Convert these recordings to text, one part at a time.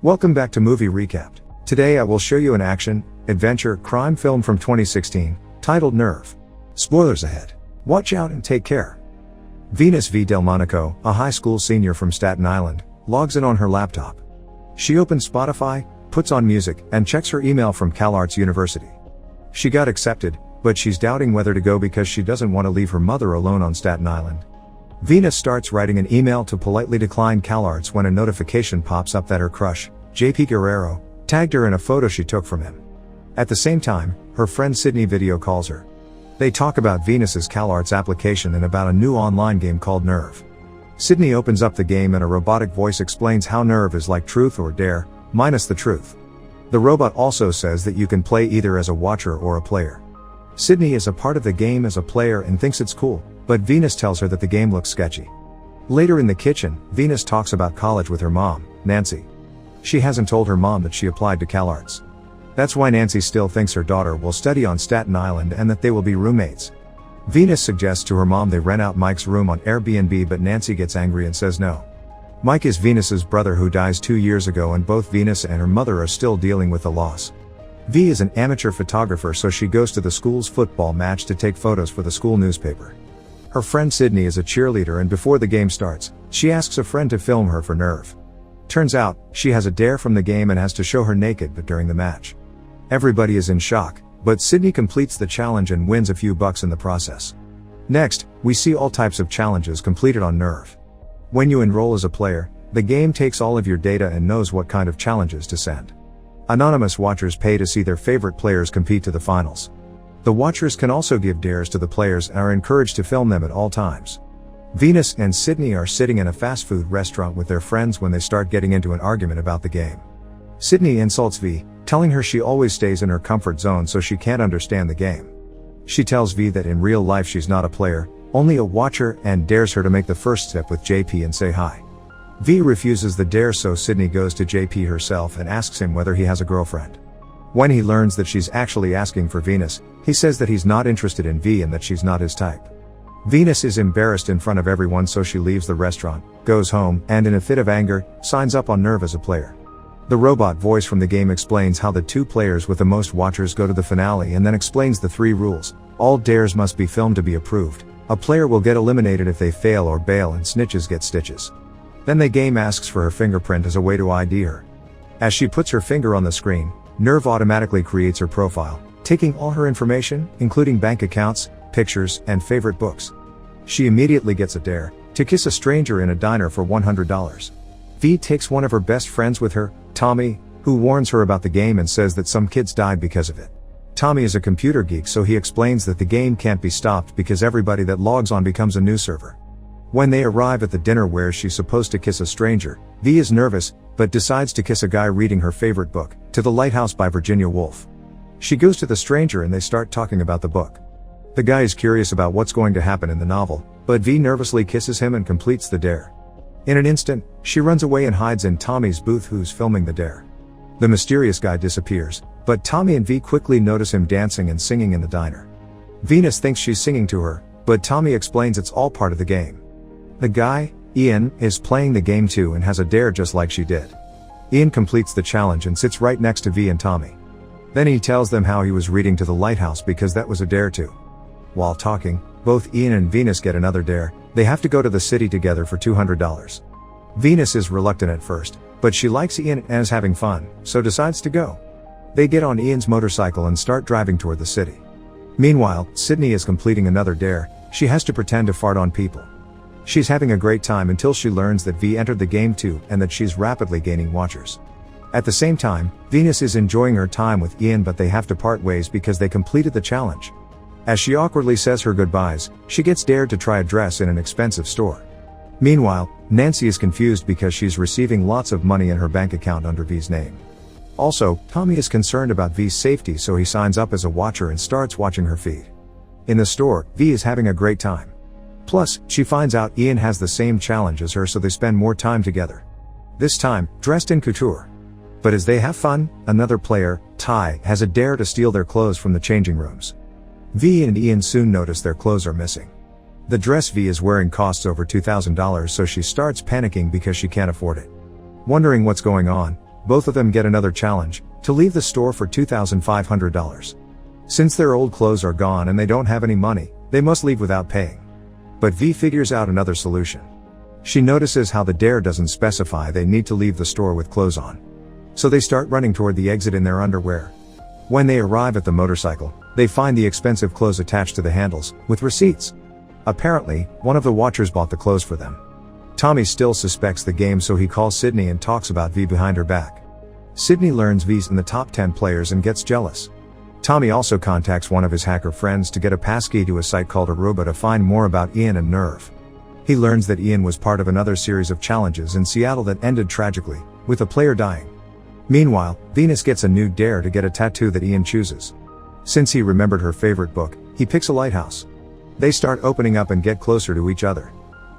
Welcome back to Movie Recapped. Today I will show you an action, adventure, crime film from 2016, titled Nerve. Spoilers ahead. Watch out and take care. Venus V. Delmonico, a high school senior from Staten Island, logs in on her laptop. She opens Spotify, puts on music, and checks her email from CalArts University. She got accepted, but she's doubting whether to go because she doesn't want to leave her mother alone on Staten Island. Venus starts writing an email to politely decline CalArts when a notification pops up that her crush, JP Guerrero, tagged her in a photo she took from him. At the same time, her friend Sydney video calls her. They talk about Venus's CalArts application and about a new online game called Nerve. Sydney opens up the game and a robotic voice explains how Nerve is like Truth or Dare, minus the truth. The robot also says that you can play either as a watcher or a player. Sydney is a part of the game as a player and thinks it's cool, but Venus tells her that the game looks sketchy. Later in the kitchen, Venus talks about college with her mom, Nancy. She hasn't told her mom that she applied to CalArts. That's why Nancy still thinks her daughter will study on Staten Island and that they will be roommates. Venus suggests to her mom they rent out Mike's room on Airbnb, but Nancy gets angry and says no. Mike is Venus's brother who dies 2 years ago, and both Venus and her mother are still dealing with the loss. V is an amateur photographer, so she goes to the school's football match to take photos for the school newspaper. Her friend Sydney is a cheerleader, and before the game starts, she asks a friend to film her for Nerve. Turns out, she has a dare from the game and has to show her naked but during the match. Everybody is in shock, but Sydney completes the challenge and wins a few bucks in the process. Next, we see all types of challenges completed on Nerve. When you enroll as a player, the game takes all of your data and knows what kind of challenges to send. Anonymous watchers pay to see their favorite players compete to the finals. The watchers can also give dares to the players and are encouraged to film them at all times. Venus and Sydney are sitting in a fast food restaurant with their friends when they start getting into an argument about the game. Sydney insults V, telling her she always stays in her comfort zone so she can't understand the game. She tells V that in real life she's not a player, only a watcher, and dares her to make the first step with JP and say hi. V refuses the dare, so Sydney goes to JP herself and asks him whether he has a girlfriend. When he learns that she's actually asking for Venus, he says that he's not interested in V and that she's not his type. Venus is embarrassed in front of everyone, so she leaves the restaurant, goes home, and in a fit of anger, signs up on Nerve as a player. The robot voice from the game explains how the 2 players with the most watchers go to the finale and then explains the 3 rules. All dares must be filmed to be approved. A player will get eliminated if they fail or bail, and snitches get stitches. Then the game asks for her fingerprint as a way to ID her. As she puts her finger on the screen, Nerve automatically creates her profile, taking all her information, including bank accounts, pictures, and favorite books. She immediately gets a dare to kiss a stranger in a diner for $100. V takes one of her best friends with her, Tommy, who warns her about the game and says that some kids died because of it. Tommy is a computer geek, so he explains that the game can't be stopped because everybody that logs on becomes a new server. When they arrive at the dinner where she's supposed to kiss a stranger, V is nervous, but decides to kiss a guy reading her favorite book, To the Lighthouse by Virginia Woolf. She goes to the stranger and they start talking about the book. The guy is curious about what's going to happen in the novel, but V nervously kisses him and completes the dare. In an instant, she runs away and hides in Tommy's booth, who's filming the dare. The mysterious guy disappears, but Tommy and V quickly notice him dancing and singing in the diner. Venus thinks she's singing to her, but Tommy explains it's all part of the game. The guy, Ian, is playing the game too and has a dare just like she did. Ian completes the challenge and sits right next to V and Tommy. Then he tells them how he was reading To the Lighthouse because that was a dare too. While talking, both Ian and Venus get another dare. They have to go to the city together for $200. Venus is reluctant at first, but she likes Ian and is having fun, so decides to go. They get on Ian's motorcycle and start driving toward the city. Meanwhile, Sydney is completing another dare. She has to pretend to fart on people. She's having a great time until she learns that V entered the game too and that she's rapidly gaining watchers. At the same time, Venus is enjoying her time with Ian, but they have to part ways because they completed the challenge. As she awkwardly says her goodbyes, she gets dared to try a dress in an expensive store. Meanwhile, Nancy is confused because she's receiving lots of money in her bank account under V's name. Also, Tommy is concerned about V's safety, so he signs up as a watcher and starts watching her feed. In the store, V is having a great time. Plus, she finds out Ian has the same challenge as her, so they spend more time together. This time, dressed in couture. But as they have fun, another player, Ty, has a dare to steal their clothes from the changing rooms. V and Ian soon notice their clothes are missing. The dress V is wearing costs over $2,000, so she starts panicking because she can't afford it. Wondering what's going on, both of them get another challenge, to leave the store for $2,500. Since their old clothes are gone and they don't have any money, they must leave without paying. But V figures out another solution. She notices how the dare doesn't specify they need to leave the store with clothes on. So they start running toward the exit in their underwear. When they arrive at the motorcycle, they find the expensive clothes attached to the handles, with receipts. Apparently, one of the watchers bought the clothes for them. Tommy still suspects the game, so he calls Sydney and talks about V behind her back. Sydney learns V's in the top 10 players and gets jealous. Tommy also contacts one of his hacker friends to get a passkey to a site called Aruba to find more about Ian and Nerve. He learns that Ian was part of another series of challenges in Seattle that ended tragically, with a player dying. Meanwhile, Venus gets a new dare to get a tattoo that Ian chooses. Since he remembered her favorite book, he picks a lighthouse. They start opening up and get closer to each other.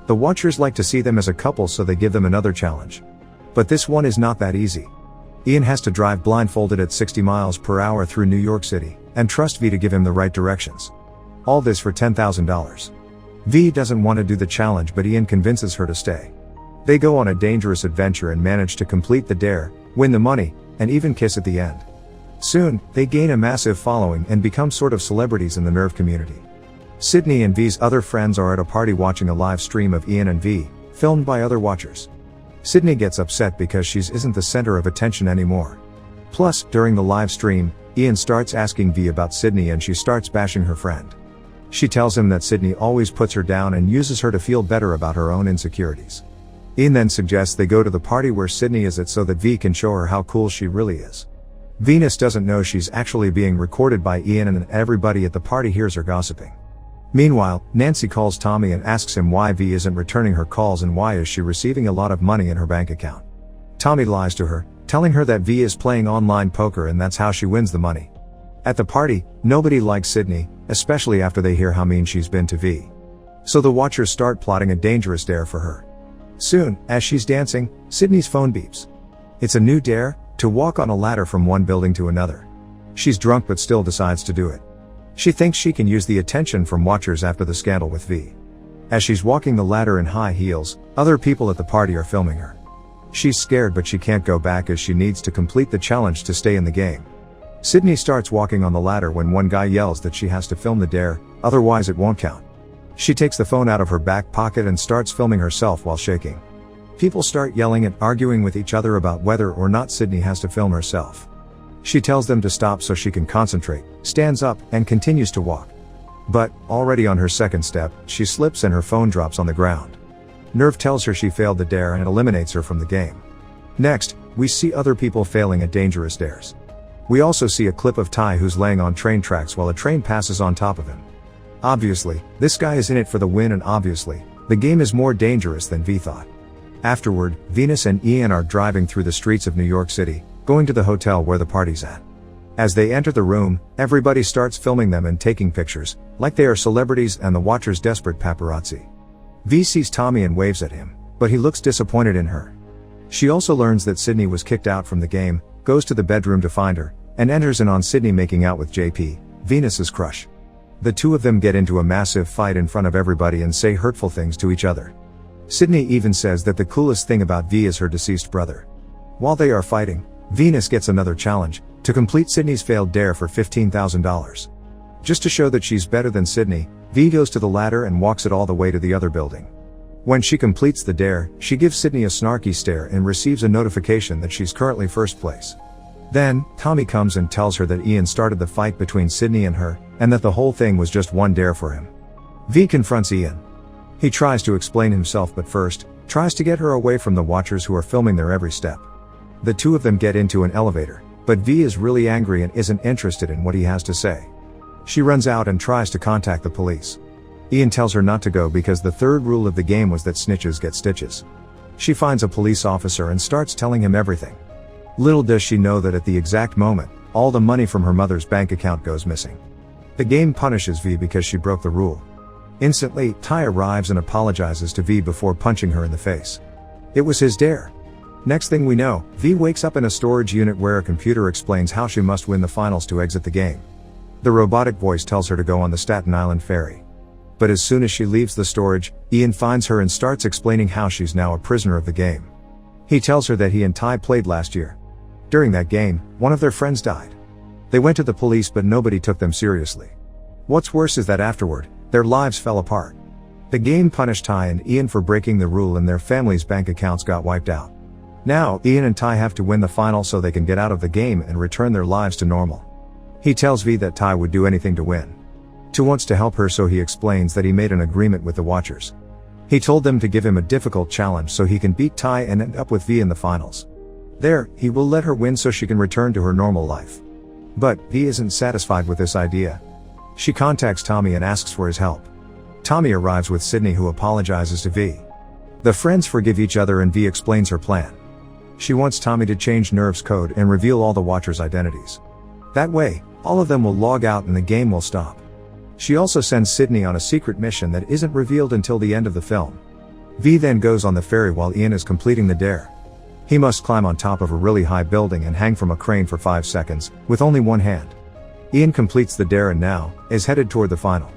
The watchers like to see them as a couple, so they give them another challenge. But this one is not that easy. Ian has to drive blindfolded at 60 miles per hour through New York City, and trust V to give him the right directions. All this for $10,000. V doesn't want to do the challenge, but Ian convinces her to stay. They go on a dangerous adventure and manage to complete the dare, win the money, and even kiss at the end. Soon, they gain a massive following and become sort of celebrities in the Nerve community. Sydney and V's other friends are at a party watching a live stream of Ian and V, filmed by other watchers. Sydney gets upset because she isn't the center of attention anymore. Plus, during the live stream, Ian starts asking V about Sydney and she starts bashing her friend. She tells him that Sydney always puts her down and uses her to feel better about her own insecurities. Ian then suggests they go to the party where Sydney is at so that V can show her how cool she really is. Venus doesn't know she's actually being recorded by Ian, and everybody at the party hears her gossiping. Meanwhile, Nancy calls Tommy and asks him why V isn't returning her calls and why is she receiving a lot of money in her bank account. Tommy lies to her, telling her that V is playing online poker and that's how she wins the money. At the party, nobody likes Sydney, especially after they hear how mean she's been to V. So the watchers start plotting a dangerous dare for her. Soon, as she's dancing, Sydney's phone beeps. It's a new dare, to walk on a ladder from one building to another. She's drunk but still decides to do it. She thinks she can use the attention from watchers after the scandal with V. As she's walking the ladder in high heels, other people at the party are filming her. She's scared but she can't go back as she needs to complete the challenge to stay in the game. Sydney starts walking on the ladder when one guy yells that she has to film the dare, otherwise it won't count. She takes the phone out of her back pocket and starts filming herself while shaking. People start yelling and arguing with each other about whether or not Sydney has to film herself. She tells them to stop so she can concentrate, stands up, and continues to walk. But, already on her second step, she slips and her phone drops on the ground. Nerve tells her she failed the dare and eliminates her from the game. Next, we see other people failing at dangerous dares. We also see a clip of Ty who's laying on train tracks while a train passes on top of him. Obviously, this guy is in it for the win, and obviously, the game is more dangerous than V thought. Afterward, Venus and Ian are driving through the streets of New York City, going to the hotel where the party's at. As they enter the room, everybody starts filming them and taking pictures, like they are celebrities and the watchers desperate paparazzi. V sees Tommy and waves at him, but he looks disappointed in her. She also learns that Sydney was kicked out from the game, goes to the bedroom to find her, and enters in on Sydney making out with JP, Venus's crush. The two of them get into a massive fight in front of everybody and say hurtful things to each other. Sydney even says that the coolest thing about V is her deceased brother. While they are fighting, Venus gets another challenge, to complete Sydney's failed dare for $15,000. Just to show that she's better than Sydney, V goes to the ladder and walks it all the way to the other building. When she completes the dare, she gives Sydney a snarky stare and receives a notification that she's currently first place. Then, Tommy comes and tells her that Ian started the fight between Sydney and her, and that the whole thing was just one dare for him. V confronts Ian. He tries to explain himself, but first, tries to get her away from the watchers who are filming their every step. The two of them get into an elevator, but V is really angry and isn't interested in what he has to say. She runs out and tries to contact the police. Ian tells her not to go because the third rule of the game was that snitches get stitches. She finds a police officer and starts telling him everything. Little does she know that at the exact moment, all the money from her mother's bank account goes missing. The game punishes V because she broke the rule. Instantly, Ty arrives and apologizes to V before punching her in the face. It was his dare. Next thing we know, V wakes up in a storage unit where a computer explains how she must win the finals to exit the game. The robotic voice tells her to go on the Staten Island ferry. But as soon as she leaves the storage, Ian finds her and starts explaining how she's now a prisoner of the game. He tells her that he and Ty played last year. During that game, one of their friends died. They went to the police but nobody took them seriously. What's worse is that afterward, their lives fell apart. The game punished Ty and Ian for breaking the rule and their family's bank accounts got wiped out. Now, Ian and Ty have to win the final so they can get out of the game and return their lives to normal. He tells V that Ty would do anything to win. Ty wants to help her, so he explains that he made an agreement with the Watchers. He told them to give him a difficult challenge so he can beat Ty and end up with V in the finals. There, he will let her win so she can return to her normal life. But V isn't satisfied with this idea. She contacts Tommy and asks for his help. Tommy arrives with Sydney, who apologizes to V. The friends forgive each other and V explains her plan. She wants Tommy to change Nerve's code and reveal all the Watchers' identities. That way, all of them will log out and the game will stop. She also sends Sydney on a secret mission that isn't revealed until the end of the film. V then goes on the ferry while Ian is completing the dare. He must climb on top of a really high building and hang from a crane for 5 seconds, with only one hand. Ian completes the dare and now is headed toward the final.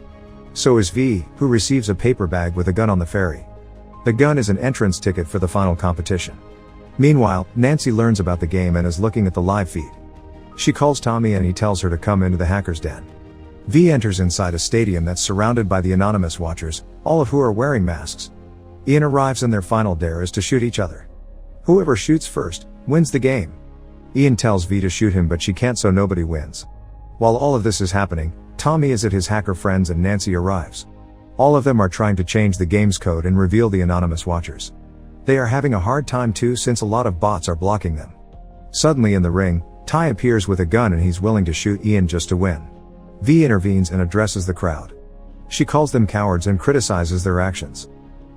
So is V, who receives a paper bag with a gun on the ferry. The gun is an entrance ticket for the final competition. Meanwhile, Nancy learns about the game and is looking at the live feed. She calls Tommy and he tells her to come into the hacker's den. V enters inside a stadium that's surrounded by the anonymous Watchers, all of who are wearing masks. Ian arrives and their final dare is to shoot each other. Whoever shoots first wins the game. Ian tells V to shoot him but she can't, so nobody wins. While all of this is happening, Tommy is at his hacker friends and Nancy arrives. All of them are trying to change the game's code and reveal the anonymous Watchers. They are having a hard time too, since a lot of bots are blocking them. Suddenly in the ring, Ty appears with a gun and he's willing to shoot Ian just to win. V intervenes and addresses the crowd. She calls them cowards and criticizes their actions.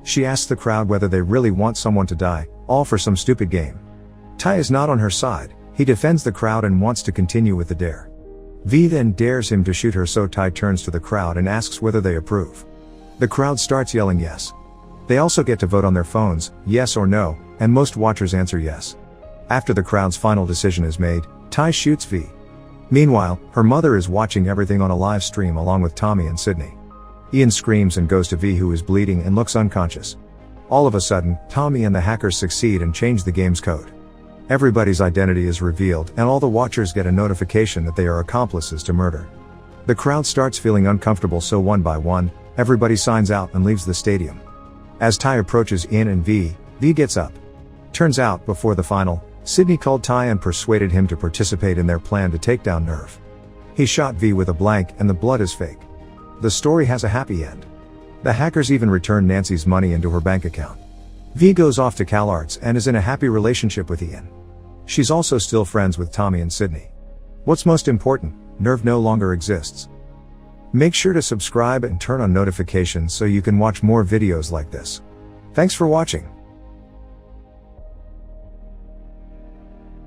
She asks the crowd whether they really want someone to die, all for some stupid game. Ty is not on her side. He defends the crowd and wants to continue with the dare. V then dares him to shoot her, so Ty turns to the crowd and asks whether they approve. The crowd starts yelling yes. They also get to vote on their phones, yes or no, and most Watchers answer yes. After the crowd's final decision is made, Ty shoots V. Meanwhile, her mother is watching everything on a live stream along with Tommy and Sydney. Ian screams and goes to V, who is bleeding and looks unconscious. All of a sudden, Tommy and the hackers succeed and change the game's code. Everybody's identity is revealed and all the Watchers get a notification that they are accomplices to murder. The crowd starts feeling uncomfortable, so one by one, everybody signs out and leaves the stadium. As Ty approaches Ian and V gets up. Turns out, before the final, Sydney called Ty and persuaded him to participate in their plan to take down Nerve. He shot V with a blank and the blood is fake. The story has a happy end. The hackers even return Nancy's money into her bank account. V goes off to CalArts and is in a happy relationship with Ian. She's also still friends with Tommy and Sydney. What's most important, Nerve no longer exists. Make sure to subscribe and turn on notifications so you can watch more videos like this. Thanks for watching.